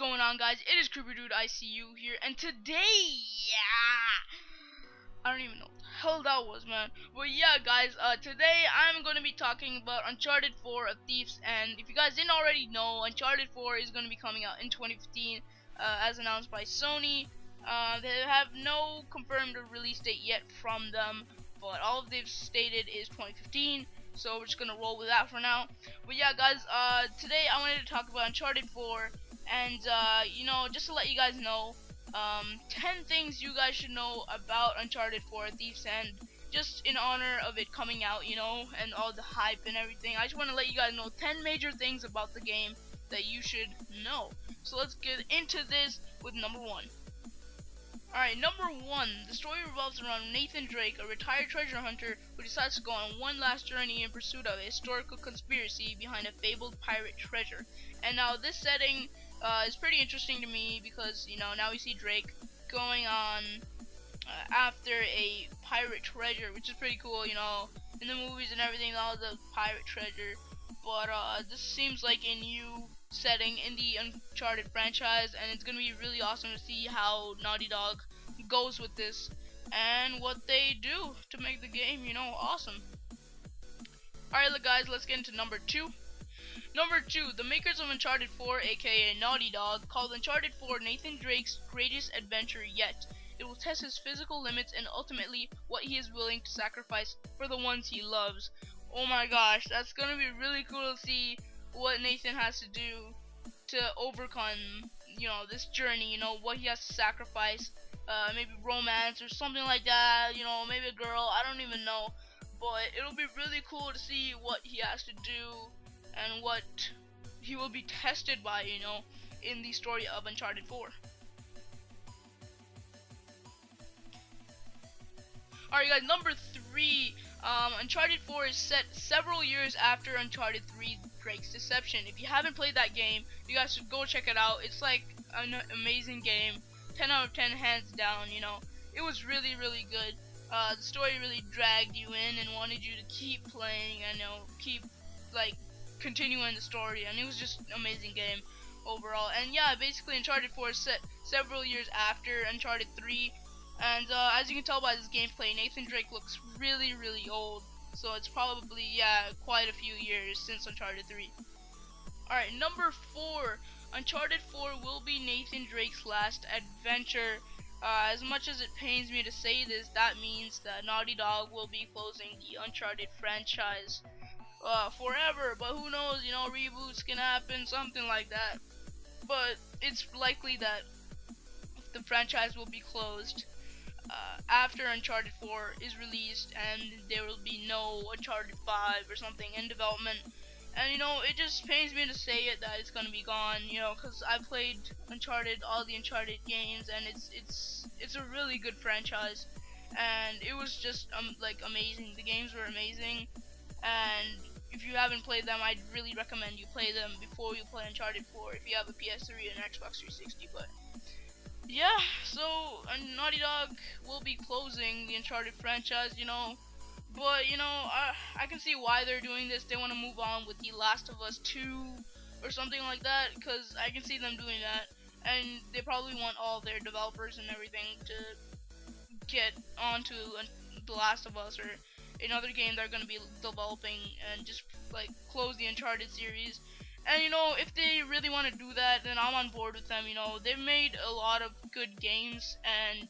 going on, guys? It is Creepy Dude ICU here, and today, I don't even know what the hell that was, man. But yeah, guys, today I'm going to be talking about Uncharted 4: A Thief's End. If you guys didn't already know, Uncharted 4 is going to be coming out in 2015, as announced by Sony. They have no confirmed release date yet from them, but all they've stated is 2015. So we're just gonna roll with that for now. But yeah, guys, today I wanted to talk about Uncharted 4, and you know, just to let you guys know, 10 things you guys should know about Uncharted 4: Thief's End, just in honor of it coming out, you know, and all the hype and everything. I just want to let you guys know 10 major things about the game that you should know. So let's get into this with number 1. Alright, number 1, the story revolves around Nathan Drake, a retired treasure hunter who decides to go on one last journey in pursuit of a historical conspiracy behind a fabled pirate treasure. And now this setting is pretty interesting to me because, you know, now we see Drake going on after a pirate treasure, which is pretty cool, you know, in the movies and everything, all the pirate treasure. But this seems like a new setting in the Uncharted franchise, and it's gonna be really awesome to see how Naughty Dog goes with this and what they do to make the game, you know, awesome. Alright, guys, let's get into number 2. Number 2, the makers of Uncharted 4, aka Naughty Dog, called Uncharted 4 Nathan Drake's greatest adventure yet. It will test his physical limits and ultimately what he is willing to sacrifice for the ones he loves. Oh my gosh, that's gonna be really cool to see what Nathan has to do to overcome, you know, this journey, you know, what he has to sacrifice, maybe romance or something like that, you know, maybe a girl, I don't even know, but it'll be really cool to see what he has to do and what he will be tested by, you know, in the story of Uncharted 4. Alright, guys, number 3, Uncharted 4 is set several years after Uncharted 3 Drake's Deception. If you haven't played that game, you guys should go check it out. It's like an amazing game, 10 out of 10 hands down, you know. It was really, really good. The story really dragged you in and wanted you to keep playing and, you know, keep, like, continuing the story, and it was just an amazing game overall. And yeah, basically Uncharted 4 is set several years after Uncharted 3. And as you can tell by this gameplay, Nathan Drake looks really, really old. So it's probably, yeah, quite a few years since Uncharted 3. Alright, number 4. Uncharted 4 will be Nathan Drake's last adventure. As much as it pains me to say this, that means that Naughty Dog will be closing the Uncharted franchise forever. But who knows, you know, reboots can happen, something like that. But it's likely that the franchise will be closed after Uncharted 4 is released, and there will be no Uncharted 5 or something in development. And you know, it just pains me to say it that it's gonna be gone, you know, because I played Uncharted, all the Uncharted games, and it's a really good franchise, and it was just like amazing. The games were amazing, and if you haven't played them, I'd really recommend you play them before you play Uncharted 4 if you have a PS3 and Xbox 360. But yeah, so Naughty Dog will be closing the Uncharted franchise, you know, but you know, I can see why they're doing this. They want to move on with The Last of Us 2 or something like that, because I can see them doing that, and they probably want all their developers and everything to get onto The Last of Us or another game they're going to be developing and just like close the Uncharted series. And you know, if they really want to do that, then I'm on board with them. You know, they've made a lot of good games, and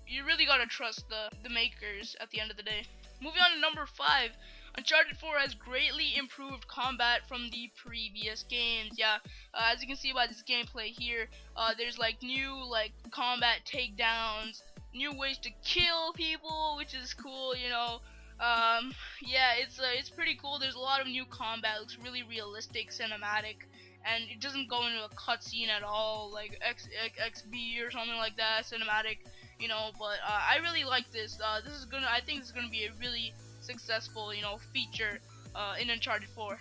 you really gotta trust the makers at the end of the day. Moving on to number 5, Uncharted 4 has greatly improved combat from the previous games. Yeah, as you can see by this gameplay here, there's like new like combat takedowns, new ways to kill people, which is cool. You know. Yeah, it's pretty cool. There's a lot of new combat. It looks really realistic, cinematic, and it doesn't go into a cutscene at all, like XB or something like that, cinematic, you know. But I really like this. I think this is gonna be a really successful, you know, feature in Uncharted 4.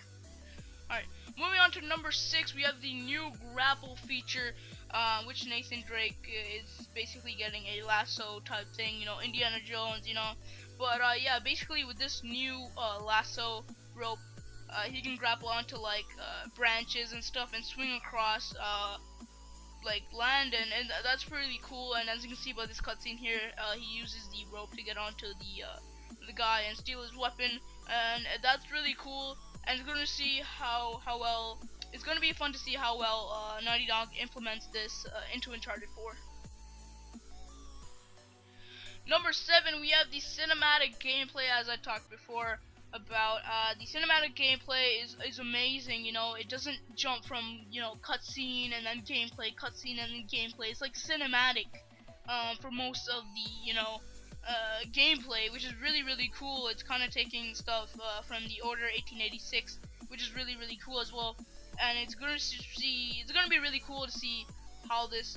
Alright, moving on to number 6, we have the new grapple feature, which Nathan Drake is basically getting a lasso type thing, you know, Indiana Jones, you know. But yeah, basically with this new lasso rope, he can grapple onto like branches and stuff and swing across like land, and that's pretty cool. And as you can see by this cutscene here, he uses the rope to get onto the guy and steal his weapon, and that's really cool. And it's gonna see how well it's gonna be fun to see how well Naughty Dog implements this into Uncharted 4. Number 7, we have the cinematic gameplay. As I talked before about, the cinematic gameplay is amazing. You know, it doesn't jump from, you know, cutscene and then gameplay, cutscene and then gameplay. It's like cinematic for most of the, you know, gameplay, which is really cool. It's kind of taking stuff from the Order 1886, which is really cool as well. And it's gonna be really cool to see how this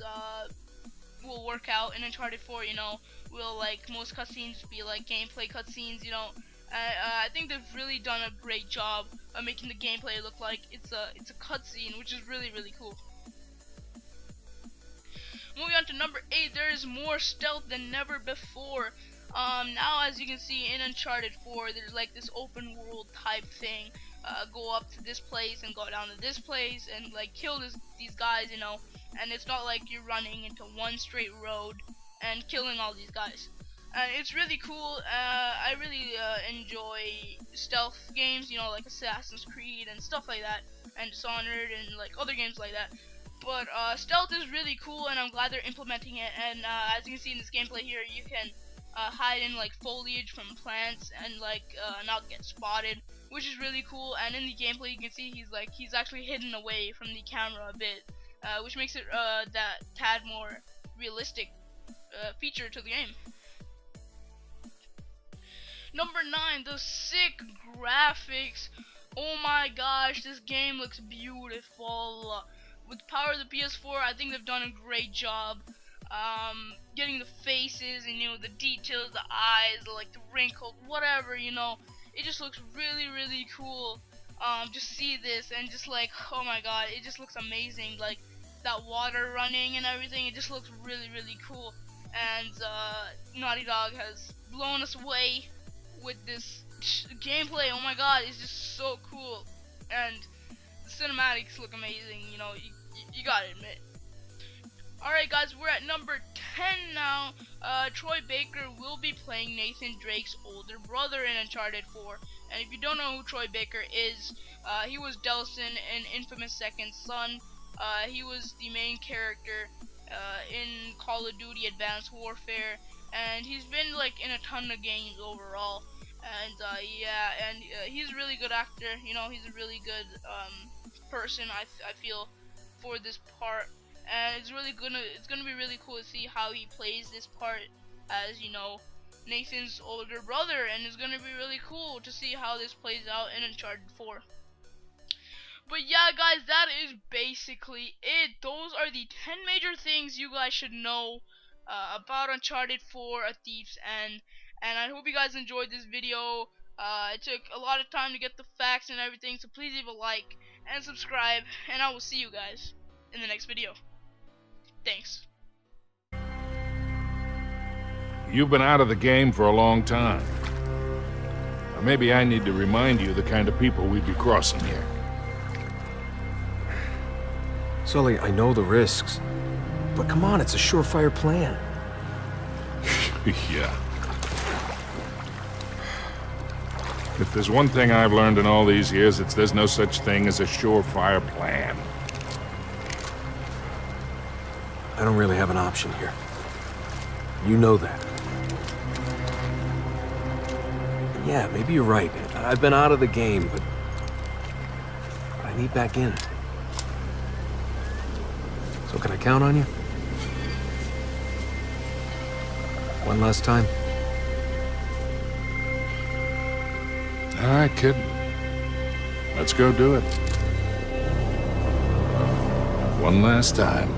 will work out in Uncharted 4. You know, will like most cutscenes be like gameplay cutscenes? You know, I think they've really done a great job of making the gameplay look like it's a cutscene, which is really cool. Moving on to number 8, there is more stealth than never before. Now, as you can see in Uncharted 4, there's like this open world type thing. Go up to this place and go down to this place and like kill these guys, you know. And it's not like you're running into one straight road and killing all these guys. It's really cool. I really enjoy stealth games, you know, like Assassin's Creed and stuff like that, and Dishonored and like other games like that. But stealth is really cool, and I'm glad they're implementing it. And as you can see in this gameplay here, you can hide in like foliage from plants and like not get spotted, which is really cool. And in the gameplay, you can see he's actually hidden away from the camera a bit, which makes it that tad more realistic feature to the game. Number 9, the sick graphics. Oh my gosh, this game looks beautiful. With the power of the PS4, I think they've done a great job getting the faces and, you know, the details, the eyes, like the wrinkles, whatever, you know. It just looks really cool. Just see this and just like, oh my god, it just looks amazing. Like that water running and everything, it just looks really cool. And Naughty Dog has blown us away with this gameplay. Oh my god, it's just so cool. And the cinematics look amazing, you know, you gotta admit. Alright guys, we're at number 10 now. Troy Baker will be playing Nathan Drake's older brother in Uncharted 4. And if you don't know who Troy Baker is, he was Delson in Infamous Second Son. He was the main character in Call of Duty Advanced Warfare, and he's been like in a ton of games overall. And he's a really good actor. You know, he's a really good person, I feel, for this part. And it's gonna be really cool to see how he plays this part as, you know, Nathan's older brother. And it's gonna be really cool to see how this plays out in Uncharted 4. But yeah guys, that is basically it. Those are the 10 major things you guys should know about Uncharted 4: A Thief's End. And I hope you guys enjoyed this video. It took a lot of time to get the facts and everything, so please leave a like and subscribe, and I will see you guys in the next video. Thanks. You've been out of the game for a long time. Or maybe I need to remind you the kind of people we'd be crossing here. Sully, I know the risks, but come on, it's a surefire plan. Yeah. If there's one thing I've learned in all these years, it's there's no such thing as a surefire plan. I don't really have an option here. You know that. Yeah, maybe you're right. I've been out of the game, but I need back in. So can I count on you? One last time? All right, kid. Let's go do it. One last time.